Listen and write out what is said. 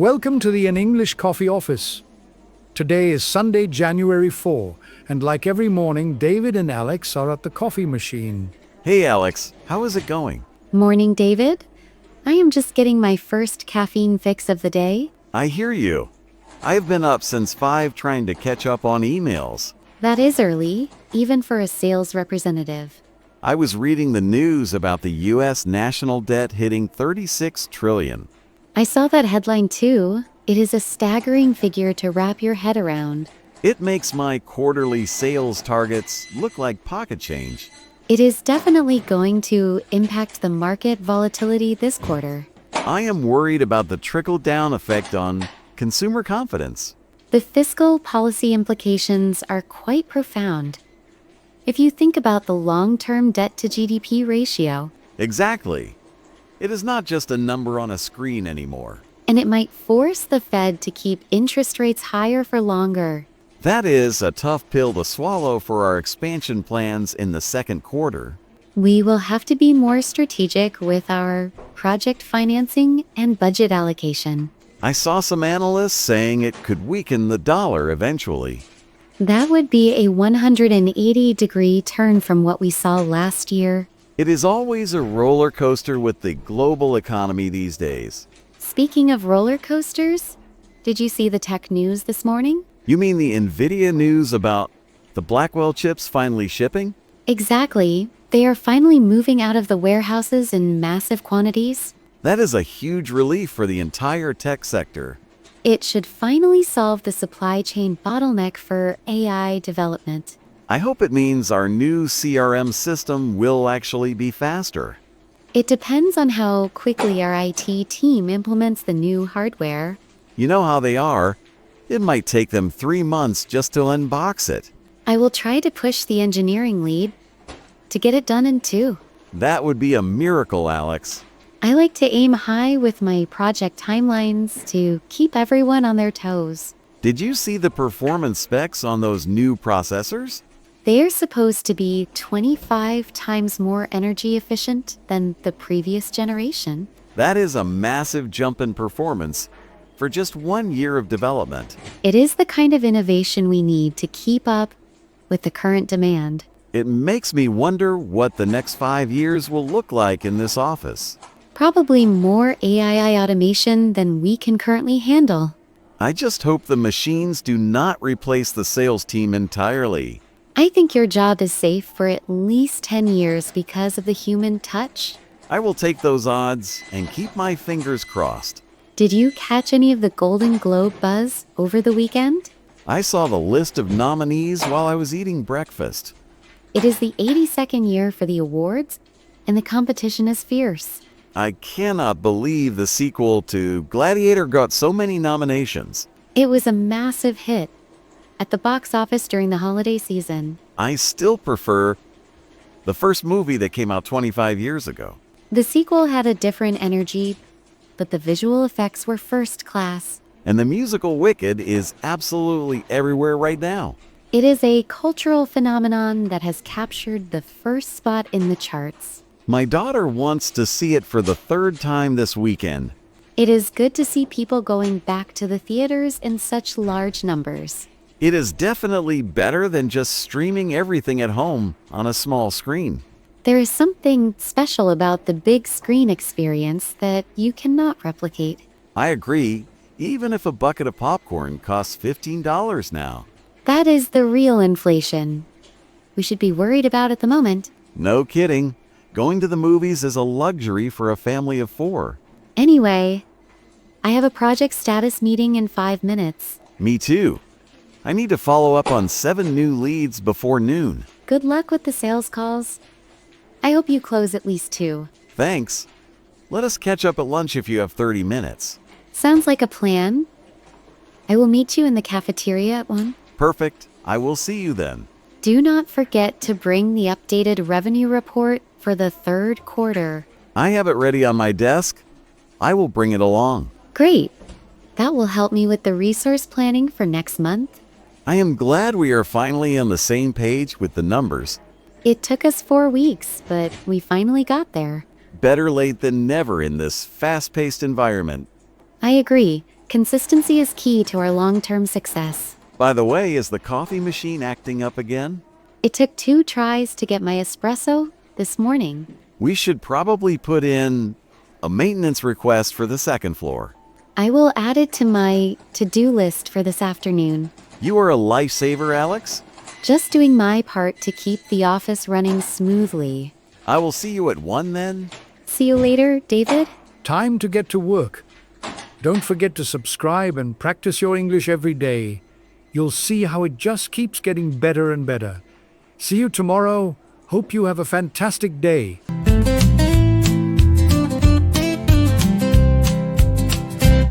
Welcome to the An English Coffee office. Today is Sunday, January 4, and like every morning, David and Alex are at the coffee machine. Hey Alex, how is it going? Morning, David. I am just getting my first caffeine fix of the day. I hear you. I've been up since 5 trying to catch up on emails. That is early, even for a sales representative. I was reading the news about the U.S. national debt hitting $36 trillion. I saw that headline too. It is a staggering figure to wrap your head around. It makes my quarterly sales targets look like pocket change. It is definitely going to impact the market volatility this quarter. I am worried about the trickle-down effect on consumer confidence. The fiscal policy implications are quite profound. If you think about the long-term debt to GDP ratio, Exactly. It is not just a number on a screen anymore. and it might force the Fed to keep interest rates higher for longer. That is a tough pill to swallow for our expansion plans in the second quarter. We will have to be more strategic with our project financing and budget allocation. I saw some analysts saying it could weaken the dollar eventually. That would be a 180-degree turn from what we saw last year. It is always a roller coaster with the global economy these days. Speaking of roller coasters, did you see the tech news this morning? You mean the NVIDIA news about the Blackwell chips finally shipping? Exactly. They are finally moving out of the warehouses in massive quantities. That is a huge relief for the entire tech sector. It should finally solve the supply chain bottleneck for AI development. I hope it means our new CRM system will actually be faster. It depends on how quickly our IT team implements the new hardware. You know how they are. It might take them 3 months just to unbox it. I will try to push the engineering lead to get it done in 2. That would be a miracle, Alex. I like to aim high with my project timelines to keep everyone on their toes. Did you see the performance specs on those new processors? They are supposed to be 25 times more energy efficient than the previous generation. That is a massive jump in performance for just 1 year of development. It is the kind of innovation we need to keep up with the current demand. It makes me wonder what the next 5 years will look like in this office. Probably more AI automation than we can currently handle. I just hope the machines do not replace the sales team entirely. I think your job is safe for at least 10 years because of the human touch. I will take those odds and keep my fingers crossed. Did you catch any of the Golden Globe buzz over the weekend? I saw the list of nominees while I was eating breakfast. It is the 82nd year for the awards, and the competition is fierce. I cannot believe the sequel to Gladiator got so many nominations. It was a massive hit at the box office during the holiday season. I still prefer the first movie that came out 25 years ago. The sequel had a different energy, but the visual effects were first class. And the musical Wicked is absolutely everywhere right now. It is a cultural phenomenon that has captured the first spot in the charts. My daughter wants to see it for the 3rd time this weekend. It is good to see people going back to the theaters in such large numbers. It is definitely better than just streaming everything at home on a small screen. There is something special about the big screen experience that you cannot replicate. I agree, even if a bucket of popcorn costs $15 now. That is the real inflation we should be worried about at the moment. No kidding. Going to the movies is a luxury for a family of 4. Anyway, I have a project status meeting in 5 minutes. Me too. I need to follow up on 7 new leads before noon. Good luck with the sales calls. I hope you close at least 2. Thanks. Let us catch up at lunch if you have 30 minutes. Sounds like a plan. I will meet you in the cafeteria at 1. Perfect. I will see you then. Do not forget to bring the updated revenue report for the 3rd quarter. I have it ready on my desk. I will bring it along. Great. That will help me with the resource planning for next month. I am glad we are finally on the same page with the numbers. It took us 4 weeks, but we finally got there. Better late than never in this fast-paced environment. I agree. Consistency is key to our long-term success. By the way, is the coffee machine acting up again? It took 2 tries to get my espresso this morning. We should probably put in a maintenance request for the second floor. I will add it to my to-do list for this afternoon. You are a lifesaver, Alex. Just doing my part to keep the office running smoothly. I will see you at 1 then. See you later, David. Time to get to work. Don't forget to subscribe and practice your English every day. You'll see how it just keeps getting better and better. See you tomorrow. Hope you have a fantastic day.